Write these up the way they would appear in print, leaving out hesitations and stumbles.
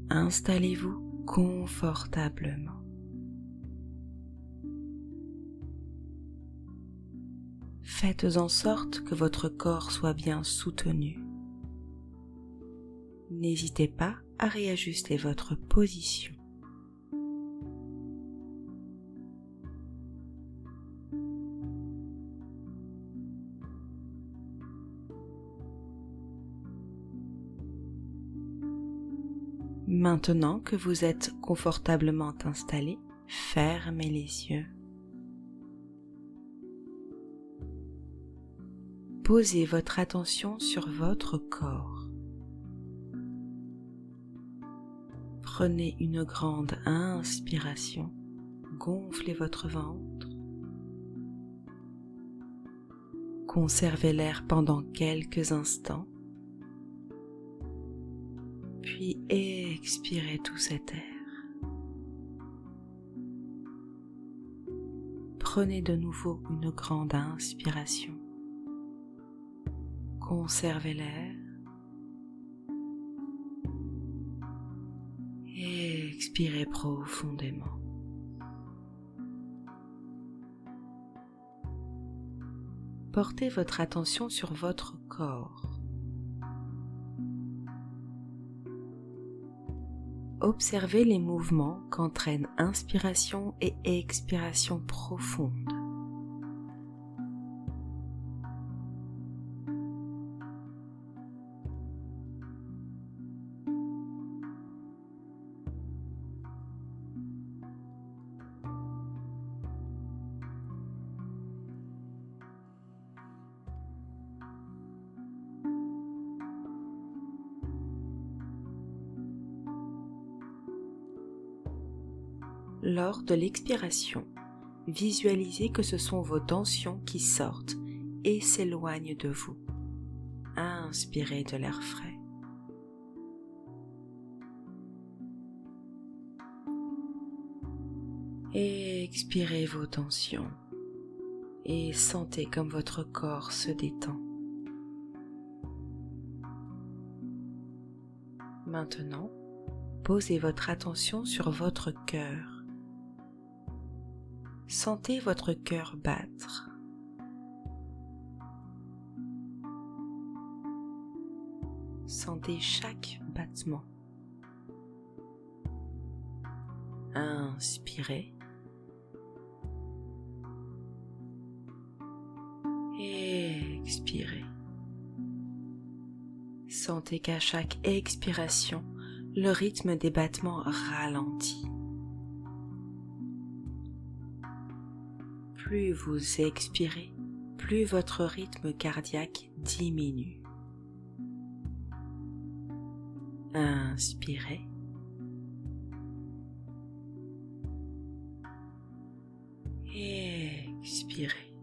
Installez-vous confortablement. Faites en sorte que votre corps soit bien soutenu. N'hésitez pas à réajuster votre position. Maintenant que vous êtes confortablement installé, fermez les yeux. Posez votre attention sur votre corps. Prenez une grande inspiration, gonflez votre ventre. Conservez l'air pendant quelques instants, puis expirez tout cet air. Prenez de nouveau une grande inspiration. Conservez l'air et expirez profondément. Portez votre attention sur votre corps. Observez les mouvements qu'entraînent inspiration et expiration profonde. Lors de l'expiration, visualisez que ce sont vos tensions qui sortent et s'éloignent de vous. Inspirez de l'air frais. Et expirez vos tensions et sentez comme votre corps se détend. Maintenant, posez votre attention sur votre cœur. Sentez votre cœur battre. Sentez chaque battement. Inspirez. Et expirez. Sentez qu'à chaque expiration, le rythme des battements ralentit. Plus vous expirez, plus votre rythme cardiaque diminue. Inspirez. Et expirez.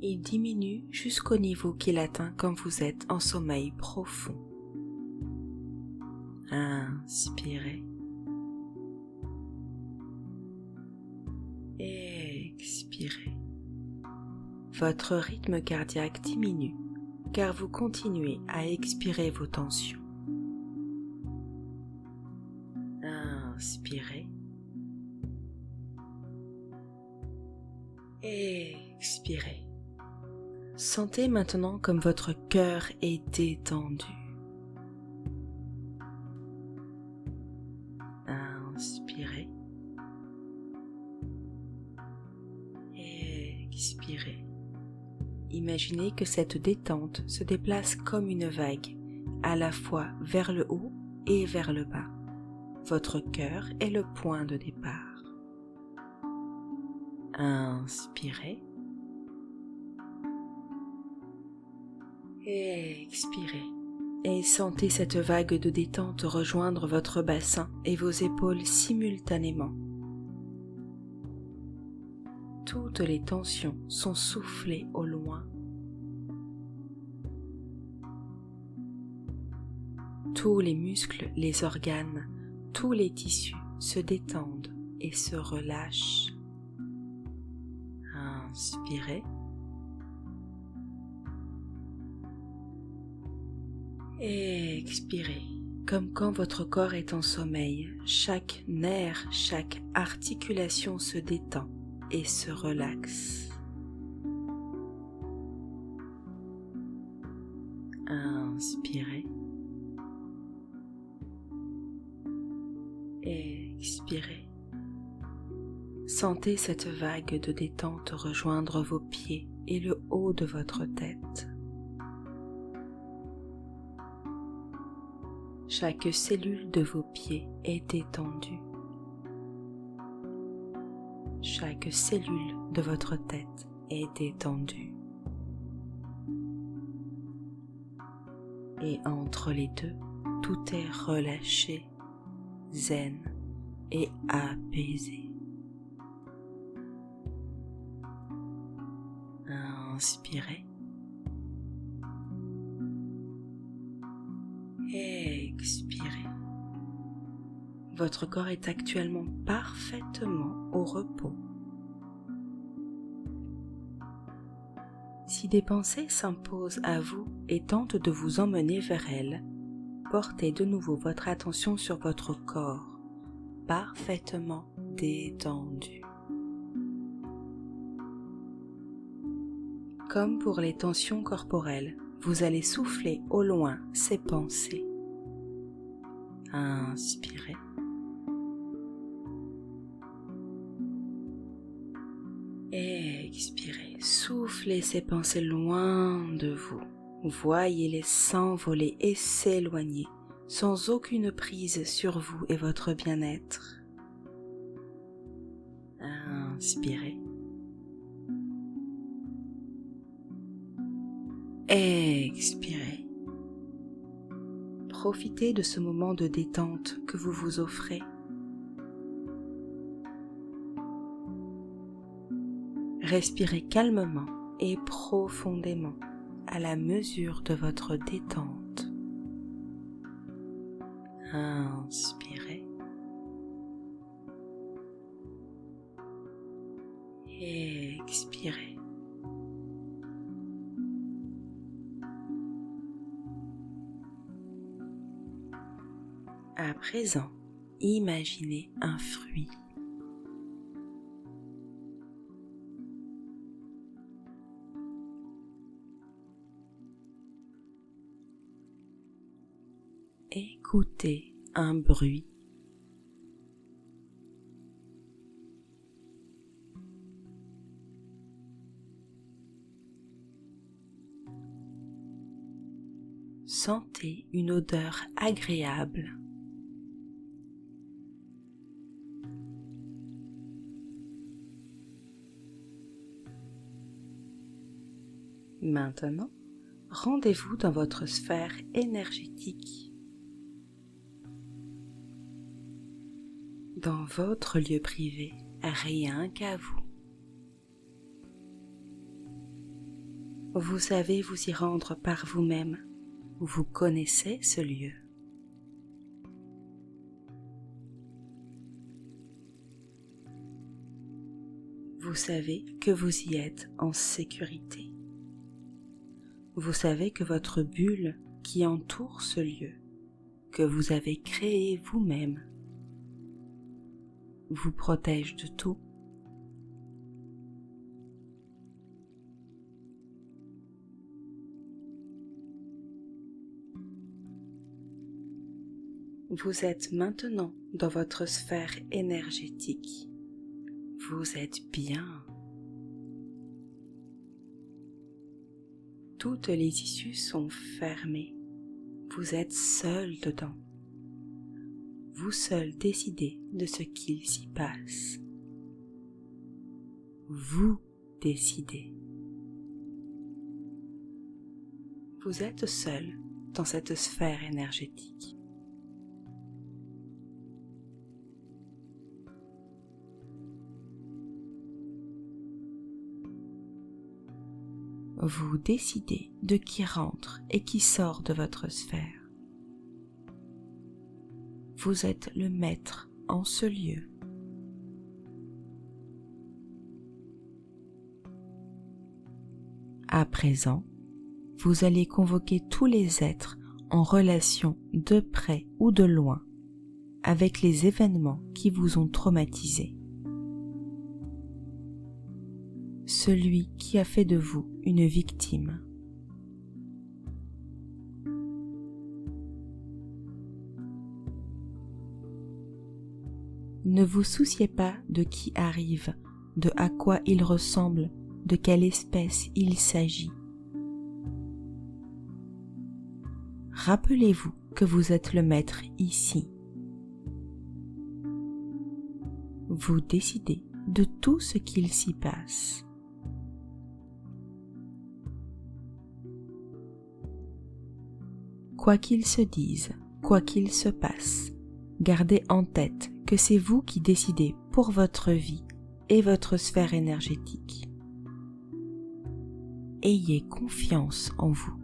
Il diminue jusqu'au niveau qu'il atteint quand vous êtes en sommeil profond. Inspirez. Expirez. Votre rythme cardiaque diminue car vous continuez à expirer vos tensions. Inspirez. Expirez. Sentez maintenant comme votre cœur est détendu. Inspirez. Expirez. Imaginez que cette détente se déplace comme une vague, à la fois vers le haut et vers le bas. Votre cœur est le point de départ. Inspirez. Expirez. Et sentez cette vague de détente rejoindre votre bassin et vos épaules simultanément. Toutes les tensions sont soufflées au loin. Tous les muscles, les organes, tous les tissus se détendent et se relâchent. Inspirez. Et expirez. Comme quand votre corps est en sommeil, chaque nerf, chaque articulation se détend et se relaxe. Inspirez. Expirez. Sentez cette vague de détente rejoindre vos pieds et le haut de votre tête. Chaque cellule de vos pieds est détendue. Chaque cellule de votre tête est détendue. Et entre les deux, tout est relâché, zen et apaisé. Inspirez. Expirez. Votre corps est actuellement parfaitement au repos. Si des pensées s'imposent à vous et tentent de vous emmener vers elles, portez de nouveau votre attention sur votre corps, parfaitement détendu. Comme pour les tensions corporelles, vous allez souffler au loin ces pensées. Inspirez. Expirez. Soufflez ces pensées loin de vous. Voyez-les s'envoler et s'éloigner sans aucune prise sur vous et votre bien-être. Inspirez. Expirez. Profitez de ce moment de détente que vous vous offrez. Respirez calmement et profondément à la mesure de votre détente. Inspirez. Expirez. À présent, imaginez un fruit. Écoutez un bruit. Sentez une odeur agréable. Maintenant, rendez-vous dans votre sphère énergétique, dans votre lieu privé, rien qu'à vous. Vous savez vous y rendre par vous-même, vous connaissez ce lieu. Vous savez que vous y êtes en sécurité. Vous savez que votre bulle qui entoure ce lieu, que vous avez créé vous-même, vous protège de tout. Vous êtes maintenant dans votre sphère énergétique. Vous êtes bien. Toutes les issues sont fermées. Vous êtes seul dedans. Vous seul décidez de ce qu'il s'y passe. Vous décidez. Vous êtes seul dans cette sphère énergétique. Vous décidez de qui rentre et qui sort de votre sphère. Vous êtes le maître en ce lieu. À présent, vous allez convoquer tous les êtres en relation de près ou de loin avec les événements qui vous ont traumatisé. Celui qui a fait de vous une victime. Ne vous souciez pas de qui arrive, de à quoi il ressemble, de quelle espèce il s'agit. Rappelez-vous que vous êtes le maître ici. Vous décidez de tout ce qu'il s'y passe. Quoi qu'il se dise, quoi qu'il se passe, gardez en tête que c'est vous qui décidez pour votre vie et votre sphère énergétique. Ayez confiance en vous.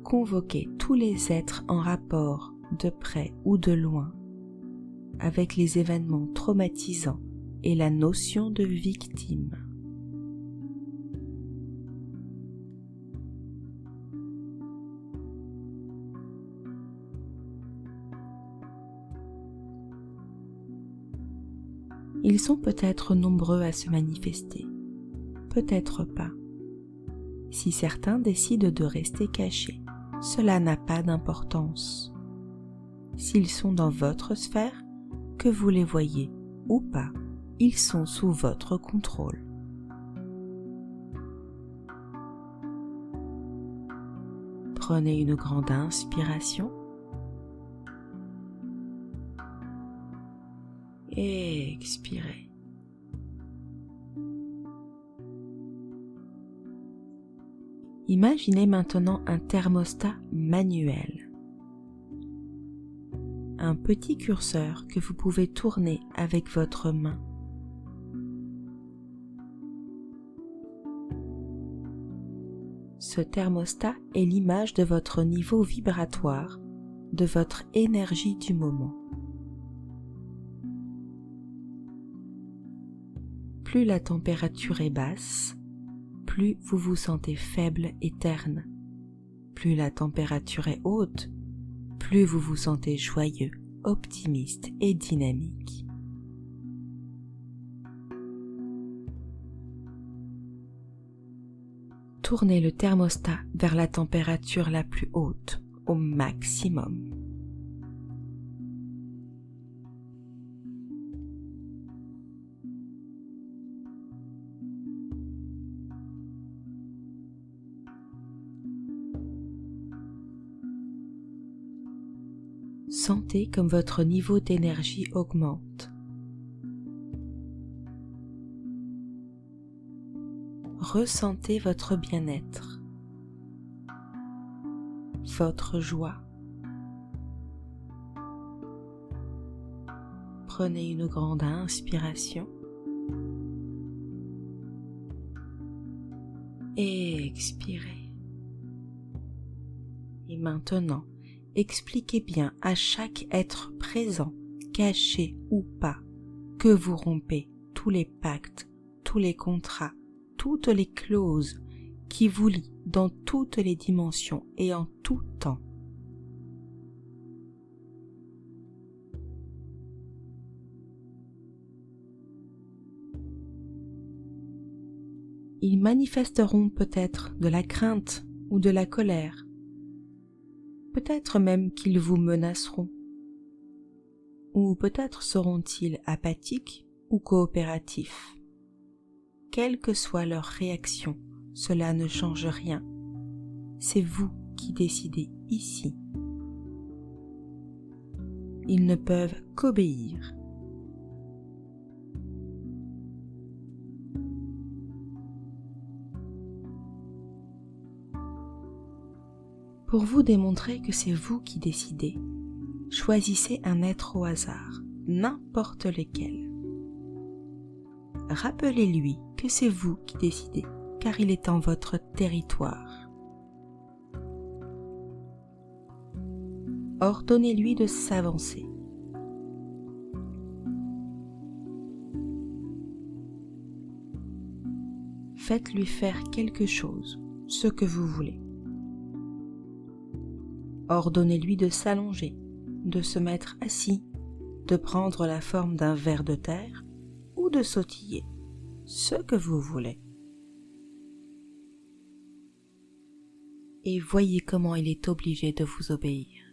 Convoquez tous les êtres en rapport, de près ou de loin, avec les événements traumatisants et la notion de victime. Ils sont peut-être nombreux à se manifester, peut-être pas. Si certains décident de rester cachés, cela n'a pas d'importance. S'ils sont dans votre sphère, que vous les voyez ou pas, ils sont sous votre contrôle. Prenez une grande inspiration et expirez. Imaginez maintenant un thermostat manuel. Un petit curseur que vous pouvez tourner avec votre main. Ce thermostat est l'image de votre niveau vibratoire, de votre énergie du moment. Plus la température est basse, plus vous vous sentez faible et terne. Plus la température est haute, plus vous vous sentez joyeux, optimiste et dynamique. Tournez le thermostat vers la température la plus haute, au maximum. Sentez comme votre niveau d'énergie augmente. Ressentez votre bien-être, votre joie. Prenez une grande inspiration et expirez. Et maintenant, expliquez bien à chaque être présent, caché ou pas, que vous rompez tous les pactes, tous les contrats, toutes les clauses qui vous lient dans toutes les dimensions et en tout temps. Ils manifesteront peut-être de la crainte ou de la colère. Peut-être même qu'ils vous menaceront. Ou peut-être seront-ils apathiques ou coopératifs. Quelle que soit leur réaction, cela ne change rien. C'est vous qui décidez ici. Ils ne peuvent qu'obéir. Pour vous démontrer que c'est vous qui décidez, choisissez un être au hasard, n'importe lequel. Rappelez-lui que c'est vous qui décidez, car il est en votre territoire. Ordonnez-lui de s'avancer. faites-lui faire quelque chose, ce que vous voulez. Ordonnez-lui de s'allonger, de se mettre assis, de prendre la forme d'un ver de terre ou de sautiller, ce que vous voulez. Et voyez comment il est obligé de vous obéir.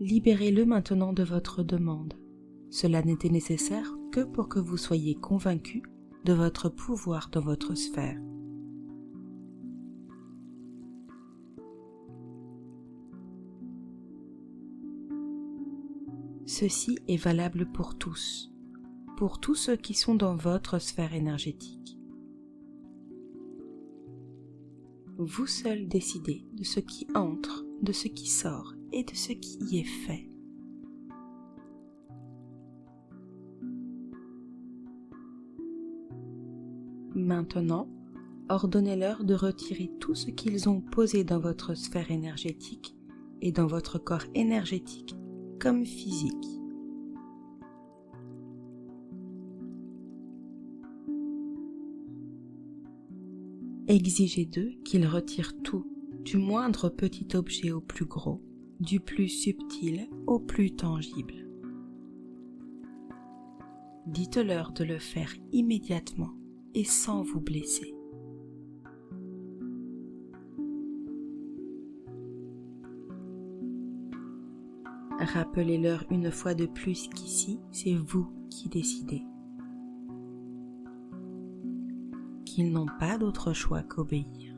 Libérez-le maintenant de votre demande. Cela n'était nécessaire que pour que vous soyez convaincu de votre pouvoir dans votre sphère. Ceci est valable pour tous ceux qui sont dans votre sphère énergétique. Vous seul décidez de ce qui entre, de ce qui sort et de ce qui y est fait. Maintenant, ordonnez-leur de retirer tout ce qu'ils ont posé dans votre sphère énergétique et dans votre corps énergétique comme physique. Exigez d'eux qu'ils retirent tout, du moindre petit objet au plus gros, du plus subtil au plus tangible. Dites-leur de le faire immédiatement et sans vous blesser. Rappelez-leur une fois de plus qu'ici, c'est vous qui décidez. Qu'ils n'ont pas d'autre choix qu'obéir.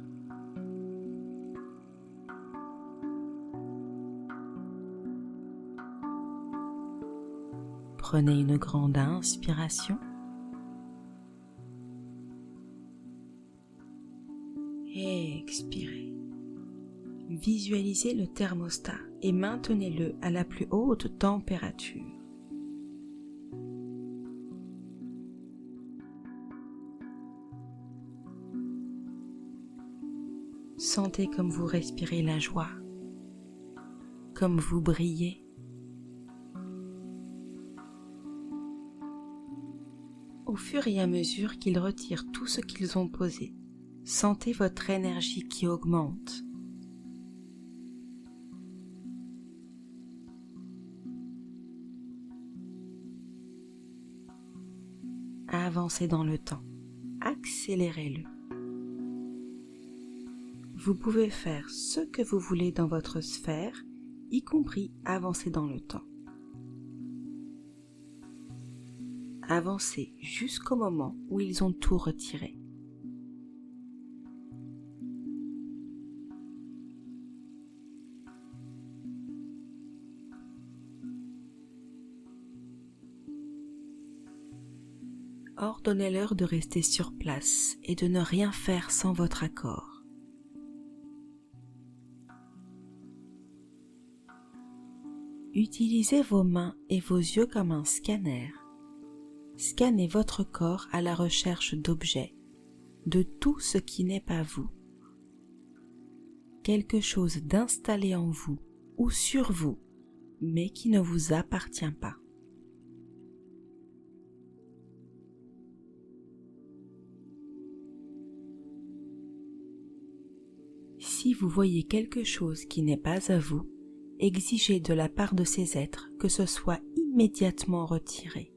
Prenez une grande inspiration et expirez. Visualisez le thermostat et maintenez-le à la plus haute température. Sentez comme vous respirez la joie, comme vous brillez. Au fur et à mesure qu'ils retirent tout ce qu'ils ont posé, sentez votre énergie qui augmente. Avancez dans le temps, accélérez-le. Vous pouvez faire ce que vous voulez dans votre sphère, y compris avancer dans le temps. Avancez jusqu'au moment où ils ont tout retiré. Ordonnez-leur de rester sur place et de ne rien faire sans votre accord. Utilisez vos mains et vos yeux comme un scanner. Scannez votre corps à la recherche d'objets, de tout ce qui n'est pas vous. Quelque chose d'installé en vous ou sur vous, mais qui ne vous appartient pas. Si vous voyez quelque chose qui n'est pas à vous, exigez de la part de ces êtres que ce soit immédiatement retiré.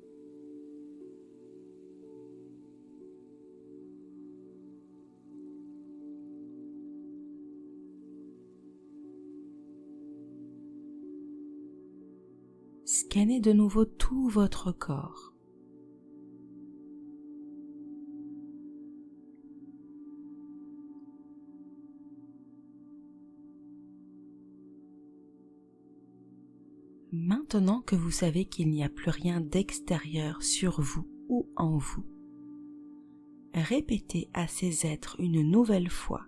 Scannez de nouveau tout votre corps. Maintenant que vous savez qu'il n'y a plus rien d'extérieur sur vous ou en vous, répétez à ces êtres une nouvelle fois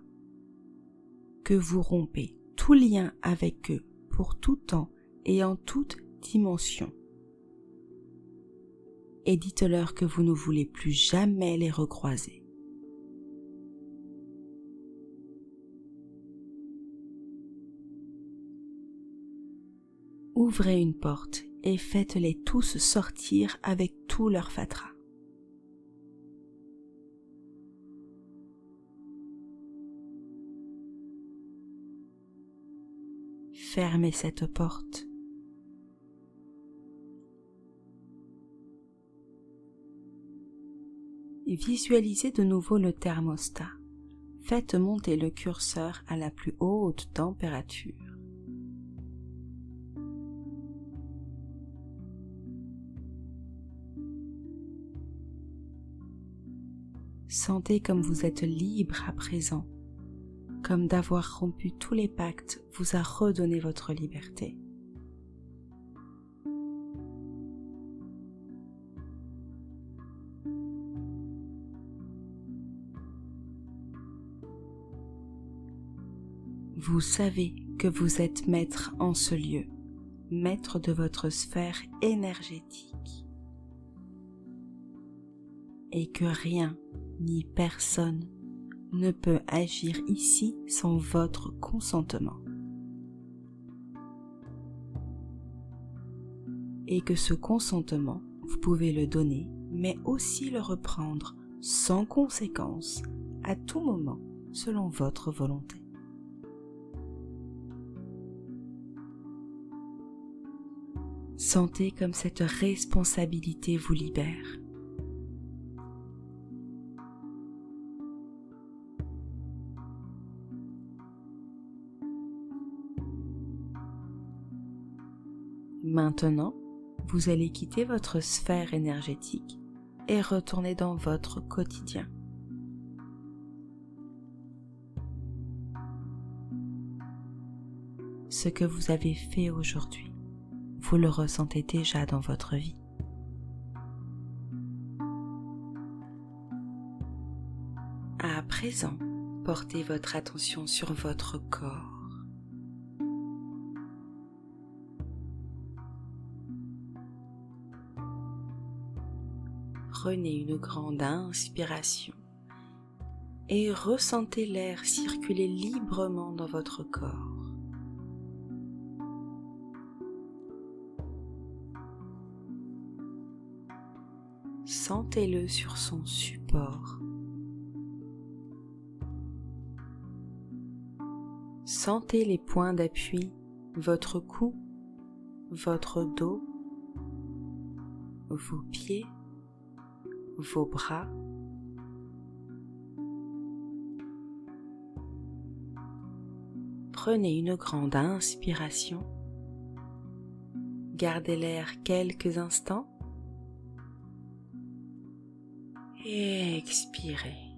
que vous rompez tout lien avec eux pour tout temps et en toute dimension. Et dites-leur que vous ne voulez plus jamais les recroiser. ouvrez une porte et faites-les tous sortir avec tout leur fatras. Fermez cette porte. Visualisez de nouveau le thermostat. Faites monter le curseur à la plus haute température. Sentez comme vous êtes libre à présent, comme d'avoir rompu tous les pactes vous a redonné votre liberté. Vous savez que vous êtes maître en ce lieu, maître de votre sphère énergétique, et que rien ni personne ne peut agir ici sans votre consentement. Et que ce consentement, vous pouvez le donner, mais aussi le reprendre sans conséquence, à tout moment, selon votre volonté. Sentez comme cette responsabilité vous libère. Maintenant, vous allez quitter votre sphère énergétique et retourner dans votre quotidien. Ce que vous avez fait aujourd'hui, vous le ressentez déjà dans votre vie. À présent, portez votre attention sur votre corps. Prenez une grande inspiration et ressentez l'air circuler librement dans votre corps. Sentez-le sur son support. Sentez les points d'appui, votre cou, votre dos, vos pieds, vos bras. Prenez une grande inspiration. Gardez l'air quelques instants. Et expirez.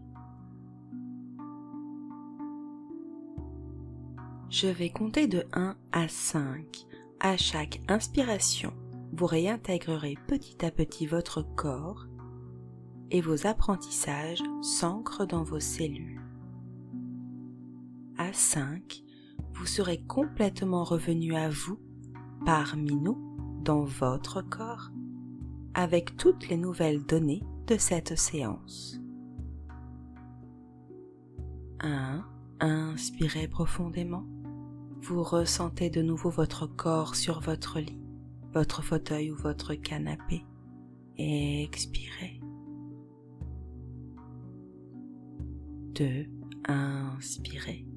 Je vais compter de 1 à 5. À chaque inspiration, vous réintégrerez petit à petit votre corps et vos apprentissages s'ancrent dans vos cellules. À 5, vous serez complètement revenu à vous, parmi nous, dans votre corps, avec toutes les nouvelles données de cette séance. 1. Inspirez profondément. Vous ressentez de nouveau votre corps sur votre lit, votre fauteuil ou votre canapé. Expirez. 2. Inspirez.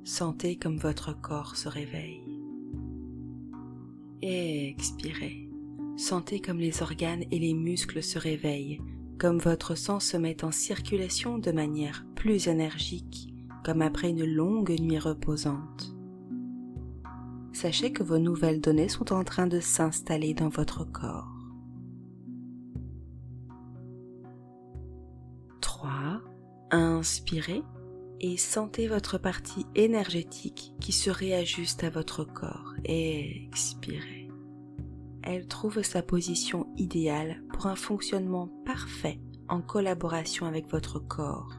Sentez comme votre corps se réveille. Expirez. Sentez comme les organes et les muscles se réveillent, comme votre sang se met en circulation de manière plus énergique, comme après une longue nuit reposante. Sachez que vos nouvelles données sont en train de s'installer dans votre corps. 3. Inspirez et sentez votre partie énergétique qui se réajuste à votre corps. Expirez. Elle trouve sa position idéale pour un fonctionnement parfait en collaboration avec votre corps.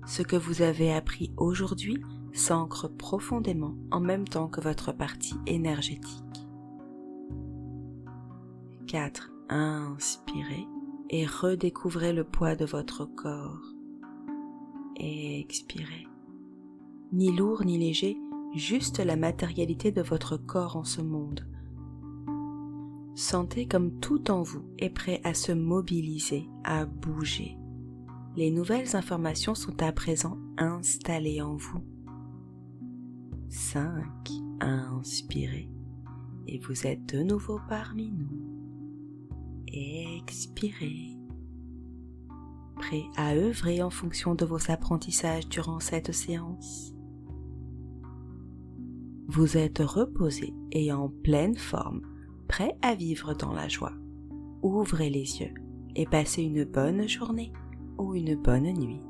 Ce que vous avez appris aujourd'hui s'ancre profondément en même temps que votre partie énergétique. 4. Inspirez et redécouvrez le poids de votre corps. Expirez. Ni lourd ni léger, juste la matérialité de votre corps en ce monde. Sentez comme tout en vous est prêt à se mobiliser, à bouger. Les nouvelles informations sont à présent installées en vous. 5. Inspirez. Et vous êtes de nouveau parmi nous. Expirez. Prêt à œuvrer en fonction de vos apprentissages durant cette séance. Vous êtes reposé et en pleine forme, prêt à vivre dans la joie. Ouvrez les yeux et passez une bonne journée ou une bonne nuit.